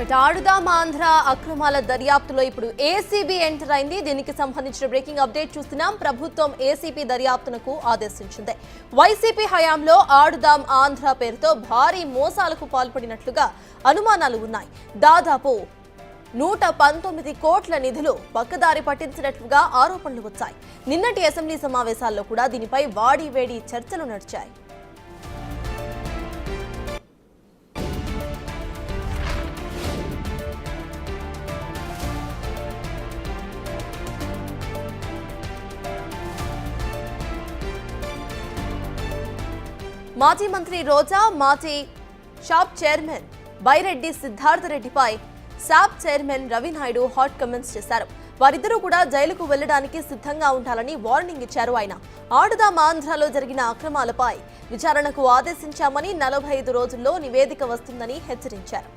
ఆడుదాం ఆంధ్ర అక్రమాల దర్యాప్తులో ఇప్పుడు ఏసీబీ ఎంటర్ అయింది. దీనికి సంబంధించిన బ్రేకింగ్ అప్డేట్ చూస్తున్నాం. ప్రభుత్వం ఏసీబీ దర్యాప్తునకు ఆదేశించింది. వైసీపీ హయాంలో ఆడుదాం ఆంధ్ర పేరుతో భారీ మోసాలకు పాల్పడినట్లుగా అనుమానాలు ఉన్నాయి. దాదాపు 119 కోట్ల నిధులు పక్కదారి పట్టించినట్లుగా ఆరోపణలు వచ్చాయి. నిన్నటి అసెంబ్లీ సమావేశాల్లో కూడా దీనిపై వాడివేడి చర్చలు నడిచాయి. మాజీ మంత్రి రోజా, మాజీ షాప్ చైర్మన్ బైరెడ్డి సిద్ధార్థరెడ్డిపై SAAP chairman Ravi Naidu hot comments చేశారు. వారిద్దరూ కూడా జైలుకు వెళ్లడానికి సిద్ధంగా ఉండాలని వార్నింగ్ ఇచ్చారు. ఆయన ఆడుదాం ఆంధ్రలో జరిగిన అక్రమాలపై విచారణకు ఆదేశించామని 45 రోజుల్లో నివేదిక వస్తుందని హెచ్చరించారు.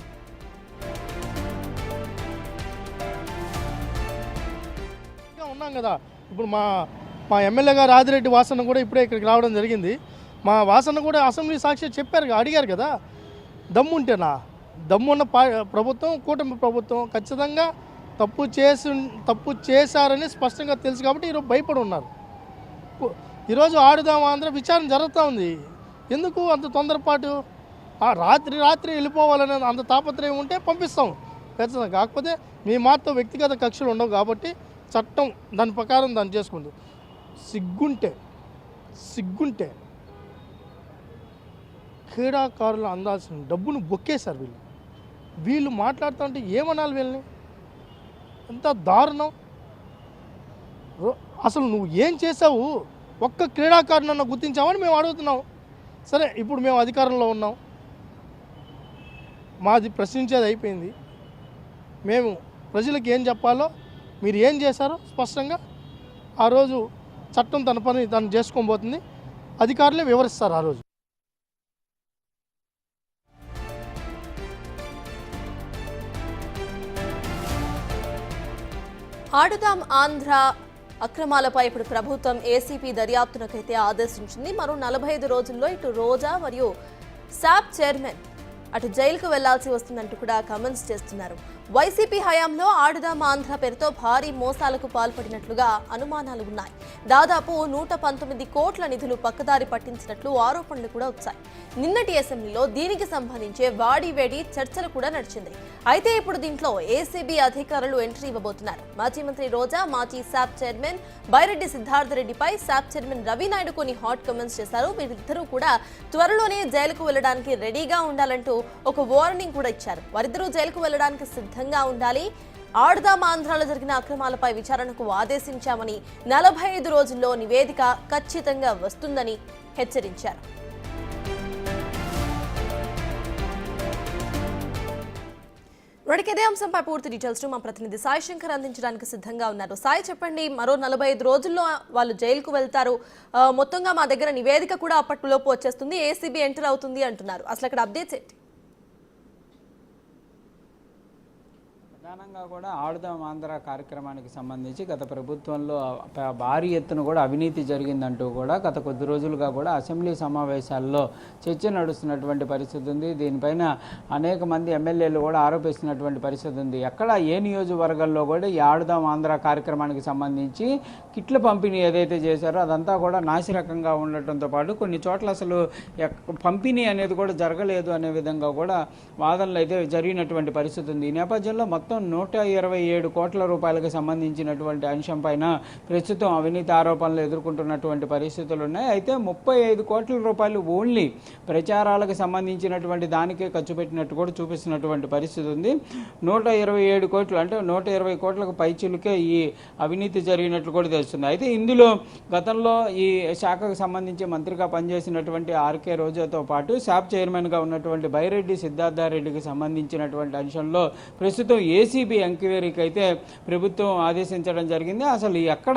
ఉన్నాం కదా, ఇప్పుడు మా ఎమ్మెల్యే గారు ఆదిరెడ్డి వాసన్న కూడా ఇప్పుడే ఇక్కడికి రావడం జరిగింది. మా వాసన్న కూడా అసెంబ్లీ సాక్షి చెప్పారు, అడిగారు కదా, దమ్ముంటేనా దమ్మున్న ప్రభుత్వం కూటమి ప్రభుత్వం ఖచ్చితంగా తప్పు చేశారని స్పష్టంగా తెలుసు కాబట్టి ఈరోజు భయపడి ఉన్నారు. ఈరోజు ఆడుదాం ఆంధ్ర విచారణ జరుగుతూ ఉంది. ఎందుకు అంత తొందరపాటు? రాత్రి వెళ్ళిపోవాలనే అంత తాపత్రయం ఉంటే పంపిస్తాం ఖచ్చితంగా. కాకపోతే మీ మాతో వ్యక్తిగత కక్షలు ఉండవు కాబట్టి చట్టం దాని ప్రకారం దాన్ని చేసుకుంది. సిగ్గుంటే క్రీడాకారులు అందాల్సిన డబ్బును బొక్కేశారు వీళ్ళు మాట్లాడుతుంటే ఏమనాలి వీళ్ళని? ఎంత దారుణం! అసలు నువ్వు ఏం చేసావు? ఒక్క క్రీడాకారునన్నా గుర్తించామని మేము అడుగుతున్నాం. సరే, ఇప్పుడు మేము అధికారంలో ఉన్నాం, మాది ప్రశ్నించేది అయిపోయింది. మేము ప్రజలకు ఏం చెప్పాలో మీరు ఏం చేశారో స్పష్టంగా ఆ రోజు చట్టం తన పని తను చేసుకోబోతుంది. అధికారులే వివరిస్తారు ఆ రోజు. ఆడుదాం ఆంధ్ర అక్రమాలపై ఇప్పుడు ప్రభుత్వం ఏసీపీ దర్యాప్తునకైతే ఆదేశించింది. మరో 45 రోజుల్లో ఇటు రోజా మరియు శాప్ చైర్మన్ అటు జైలుకు వెళ్లాల్సి వస్తుందంటూ కూడా కమెంట్స్ చేస్తున్నారు. వైసీపీ హయాంలో ఆడుదాం ఆంధ్ర పేరుతో భారీ మోసాలకు పాల్పడినట్లుగా అనుమానాలు ఉన్నాయి. దాదాపు 119 కోట్ల నిధులు పక్కదారి పట్టించినట్లు ఆరోపణలు కూడా వచ్చాయి. నిన్నటి అసెంబ్లీలో దీనికి సంబంధించి వాడివేడి చర్చలు కూడా నడిచింది. అయితే ఇప్పుడు దీంట్లో ఏసీబీ అధికారులు ఎంట్రీ ఇవ్వబోతున్నారు. మాజీ మంత్రి రోజా, మాజీ శాప్ చైర్మన్ బైరెడ్డి సిద్ధార్థరెడ్డిపై శాప్ చైర్మన్ రవినాయుడు కొన్ని హాట్ కమెంట్స్ చేశారు. వీరిద్దరూ కూడా త్వరలోనే జైలుకు వెళ్లడానికి రెడీగా ఉండాలంటూ ఒక వార్నింగ్ కూడా ఇచ్చారు. వారిద్దరూ జైలుకు వెళ్లడానికి సిద్ధంగా ఉండాలి. ఆడుదాం ఆంధ్రాలో జరిగిన అక్రమాలపై విచారణకు ఆదేశించామని 45 రోజుల్లో నివేదిక ఖచ్చితంగా వస్తుందని హెచ్చరించారు. ఇదే అంశంపై పూర్తి డీటెయిల్స్ మా ప్రతినిధి సాయి శంకర్ అందించడానికి సిద్ధంగా ఉన్నారు. సాయి, చెప్పండి, మరో 45 రోజుల్లో వాళ్ళు జైలుకు వెళ్తారు, మొత్తంగా మా దగ్గర నివేదిక కూడా అప్పటిలోపు వచ్చేస్తుంది, ఏసీబీ ఎంటర్ అవుతుంది అంటున్నారు. అసలు అక్కడ అప్డేట్స్ ఏంటి? ప్రధానంగా కూడా ఆడుదాం ఆంధ్ర కార్యక్రమానికి సంబంధించి గత ప్రభుత్వంలో భారీ ఎత్తున కూడా అవినీతి జరిగిందంటూ కూడా గత కొద్ది రోజులుగా కూడా అసెంబ్లీ సమావేశాల్లో చర్చ నడుస్తున్నటువంటి పరిస్థితి ఉంది. దీనిపైన అనేక మంది ఎమ్మెల్యేలు కూడా ఆరోపిస్తున్నటువంటి పరిస్థితి ఉంది. ఎక్కడ ఏ నియోజకవర్గాల్లో కూడా ఈ ఆడుదాం ఆంధ్ర కార్యక్రమానికి సంబంధించి కిట్ల పంపిణీ ఏదైతే చేశారో అదంతా కూడా నాసిరకంగా ఉండటంతో పాటు కొన్ని చోట్ల అసలు పంపిణీ అనేది కూడా జరగలేదు అనే విధంగా కూడా వాదనలు అయితే జరిగినటువంటి పరిస్థితి ఉంది. ఈ నేపథ్యంలో మొత్తం 127 కోట్ల రూపాయలకు సంబంధించినటువంటి అంశం పైన ప్రస్తుతం అవినీతి ఆరోపణలు ఎదుర్కొంటున్నటువంటి పరిస్థితులు ఉన్నాయి. అయితే 35 కోట్ల రూపాయలు ఓన్లీ ప్రచారాలకు సంబంధించినటువంటి దానికే ఖర్చు పెట్టినట్టు కూడా చూపిస్తున్నటువంటి పరిస్థితి ఉంది. 127 కోట్లు అంటే 120 కోట్లకు పైచిలుకే ఈ అవినీతి జరిగినట్లు కూడా తెలుస్తుంది. అయితే ఇందులో గతంలో ఈ శాఖకు సంబంధించి మంత్రిగా పనిచేసినటువంటి ఆర్కే రోజాతో పాటు శాప్ చైర్మన్గా ఉన్నటువంటి బైరెడ్డి సిద్ధార్థరెడ్డికి సంబంధించినటువంటి అంశంలో ప్రస్తుతం ఏసీ ఏసీబీ ఎంక్వైరీకి అయితే ప్రభుత్వం ఆదేశించడం జరిగింది. అసలు ఎక్కడ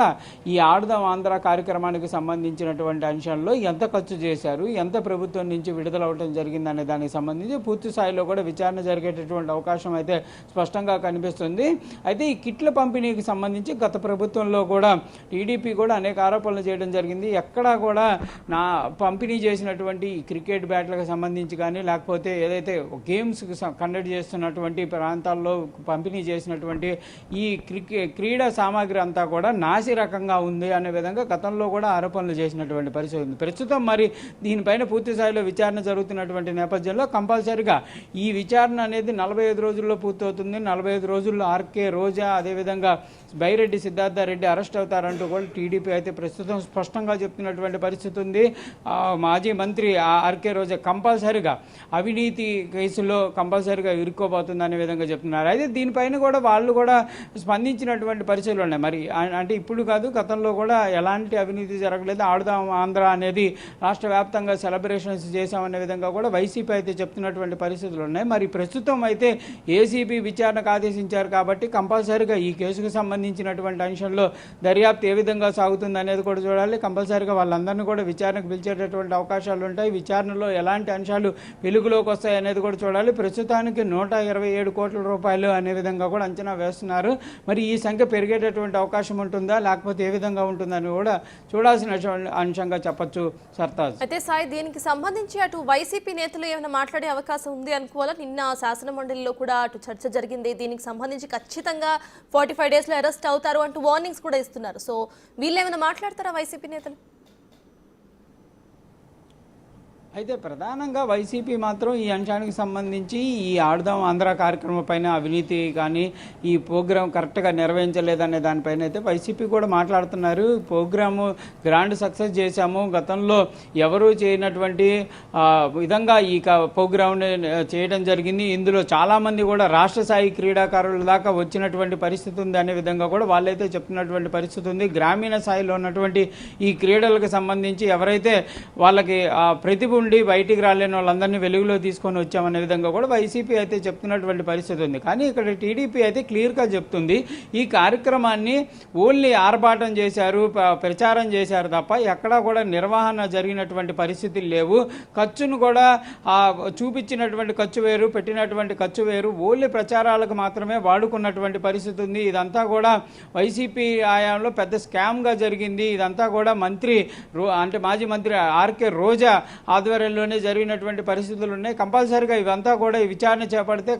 ఈ ఆడుదాం ఆంధ్ర కార్యక్రమానికి సంబంధించినటువంటి అంశాల్లో ఎంత ఖర్చు చేశారు, ఎంత ప్రభుత్వం నుంచి విడుదల అవడం జరిగింది అనే దానికి సంబంధించి పూర్తి స్థాయిలో కూడా విచారణ జరిగేటటువంటి అవకాశం అయితే స్పష్టంగా కనిపిస్తుంది. అయితే ఈ కిట్ల పంపిణీకి సంబంధించి గత ప్రభుత్వంలో కూడా టీడీపీ కూడా అనేక ఆరోపణలు చేయడం జరిగింది. ఎక్కడా కూడా నా పంపిణీ చేసినటువంటి క్రికెట్ బ్యాట్లకు సంబంధించి కానీ, లేకపోతే ఏదైతే గేమ్స్ కండక్ట్ చేస్తున్నటువంటి ప్రాంతాల్లో పంపిణీ చేసినటువంటి ఈ క్రీడా సామాగ్రి అంతా కూడా నాసి రకంగా ఉంది అనే విధంగా గతంలో కూడా ఆరోపణలు చేసినటువంటి పరిస్థితి ఉంది. ప్రస్తుతం మరి దీనిపైన పూర్తి స్థాయిలో విచారణ జరుగుతున్నటువంటి నేపథ్యంలో కంపల్సరిగా ఈ విచారణ అనేది 45 రోజుల్లో పూర్తవుతుంది. 45 రోజుల్లో ఆర్కే రోజా, అదేవిధంగా బైరెడ్డి సిద్ధార్థరెడ్డి అరెస్ట్ అవుతారంటూ కూడా టీడీపీ అయితే ప్రస్తుతం స్పష్టంగా చెప్తున్నటువంటి పరిస్థితి ఉంది. మాజీ మంత్రి ఆర్కే రోజా కంపల్సరిగా అవినీతి కేసులో కంపల్సరిగా ఇరుక్కోబోతుంది అనే విధంగా చెప్తున్నారు. అయితే దీనిపైన కూడా వాళ్ళు కూడా స్పందించినటువంటి పరిస్థితులు ఉన్నాయి. మరి అంటే ఇప్పుడు కాదు, గతంలో కూడా ఎలాంటి అవినీతి జరగలేదు, ఆడుదాం ఆంధ్ర అనేది రాష్ట్ర వ్యాప్తంగా సెలబ్రేషన్స్ చేశామనే విధంగా కూడా వైసీపీ అయితే చెప్తున్నటువంటి పరిస్థితులు ఉన్నాయి. మరి ప్రస్తుతం అయితే ఏసీబీ విచారణకు ఆదేశించారు కాబట్టి కంపల్సరిగా ఈ కేసుకు సంబంధించినటువంటి అంశంలో దర్యాప్తు ఏ విధంగా సాగుతుంది అనేది కూడా చూడాలి. కంపల్సరిగా వాళ్ళందరినీ కూడా విచారణకు పిలిచేటటువంటి అవకాశాలు ఉంటాయి. విచారణలో ఎలాంటి అంశాలు వెలుగులోకి వస్తాయి అనేది కూడా చూడాలి. ప్రస్తుతానికి 127 కోట్ల రూపాయలు అనే విధంగా కూడా అంచనా వేస్తున్నారు. మరి ఈ సంఖ్య పెరిగేటటువంటి అవకాశం ఉంటుందా, లేకపోతే ఏ విధంగా ఉంటుందని కూడా చూడాల్సిన అంశంగా చెప్పొచ్చు సర్తాజ్. అయితే సాయి, దీనికి సంబంధించి అటు వైసీపీ నేతలు ఏమైనా మాట్లాడే అవకాశం ఉంది అనుకోవాలా? నిన్న శాసన మండలిలో కూడా అటు చర్చ జరిగింది. దీనికి సంబంధించి ఖచ్చితంగా 45 డేస్లో అరెస్ట్ అవుతారు అంటూ వార్నింగ్స్ కూడా ఇస్తున్నారు. సో వీళ్ళు ఏమైనా మాట్లాడతారా వైసీపీ నేతలు? అయితే ప్రధానంగా వైసీపీ మాత్రం ఈ అంశానికి సంబంధించి ఈ ఆడుదాం ఆంధ్ర కార్యక్రమం పైన అవినీతి కానీ ఈ ప్రోగ్రాం కరెక్ట్గా నిర్వహించలేదనే దానిపైన అయితే వైసీపీ కూడా మాట్లాడుతున్నారు. ప్రోగ్రాము గ్రాండ్ సక్సెస్ చేశాము, గతంలో ఎవరూ చేయనటువంటి విధంగా ఈ ప్రోగ్రాంని చేయడం జరిగింది. ఇందులో చాలామంది కూడా రాష్ట్ర స్థాయి క్రీడాకారుల దాకా వచ్చినటువంటి పరిస్థితి ఉంది అనే విధంగా కూడా వాళ్ళైతే చెప్తున్నటువంటి పరిస్థితి ఉంది. గ్రామీణ స్థాయిలో ఉన్నటువంటి ఈ క్రీడలకు సంబంధించి ఎవరైతే వాళ్ళకి ప్రతిభ ఉండి బయటికి రాలేని వాళ్ళందరినీ వెలుగులో తీసుకొని వచ్చామనే విధంగా కూడా వైసీపీ అయితే చెప్తున్నటువంటి పరిస్థితి ఉంది. కానీ ఇక్కడ టీడీపీ అయితే క్లియర్గా చెప్తుంది, ఈ కార్యక్రమాన్ని ఓన్లీ ఆర్భాటం చేశారు, ప్రచారం చేశారు తప్ప ఎక్కడా కూడా నిర్వహణ జరిగినటువంటి పరిస్థితులు లేవు. ఖర్చును కూడా చూపించినటువంటి ఖర్చు వేరు, పెట్టినటువంటి ఖర్చు వేరు, ఓన్లీ ప్రచారాలకు మాత్రమే వాడుకున్నటువంటి పరిస్థితి ఉంది. ఇదంతా కూడా వైసీపీ హయాంలో పెద్ద స్కామ్గా జరిగింది. ఇదంతా కూడా మాజీ మంత్రి ఆర్కే రోజా ఆధ్వర్యంలోనే జరిగినటువంటి పరిస్థితులు ఉన్నాయి. కంపల్సరిగా ఇవంతా కూడా ఈ విచారణ చేపడితే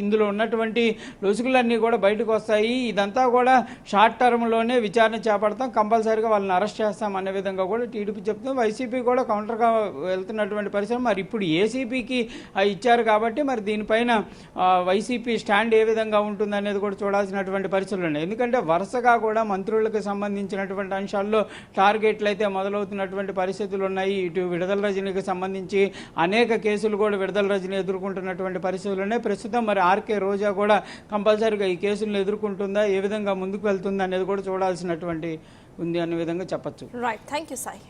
ఇందులో ఉన్నటువంటి లొసుగులన్నీ కూడా బయటకు వస్తాయి. ఇదంతా కూడా షార్ట్ టర్మ్లోనే విచారణ చేపడతాం, కంపల్సరిగా వాళ్ళని అరెస్ట్ చేస్తాం అనే విధంగా కూడా టీడీపీ చెప్తుంది. వైసీపీ కూడా కౌంటర్గా వెళ్తున్నటువంటి పరిస్థితి. మరి ఇప్పుడు ఏసీపీకి ఇచ్చారు కాబట్టి మరి దీనిపైన వైసీపీ స్టాండ్ ఏ విధంగా ఉంటుంది అనేది కూడా చూడాల్సినటువంటి పరిస్థితులు ఉన్నాయి. ఎందుకంటే వరుసగా కూడా మంత్రులకు సంబంధించినటువంటి అంశాల్లో టార్గెట్లు అయితే మొదలవుతున్నటువంటి పరిస్థితులు ఉన్నాయి. ఇటు విడుదల రజనీకి సంబంధించి అనేక కేసులు కూడా విడుదల రజనీ ఎదుర్కొంటున్నటువంటి పరిస్థితులు ఉన్నాయి. ప్రస్తుతం మరి ఆర్కే రోజా కూడా కంపల్సరీగా ఈ కేసులను ఎదుర్కొంటుందా, ఏ విధంగా ముందుకు వెళ్తుందా అనేది కూడా చూడాల్సినటువంటి ఉంది అనే విధంగా చెప్పచ్చు. Right, thank you Sai.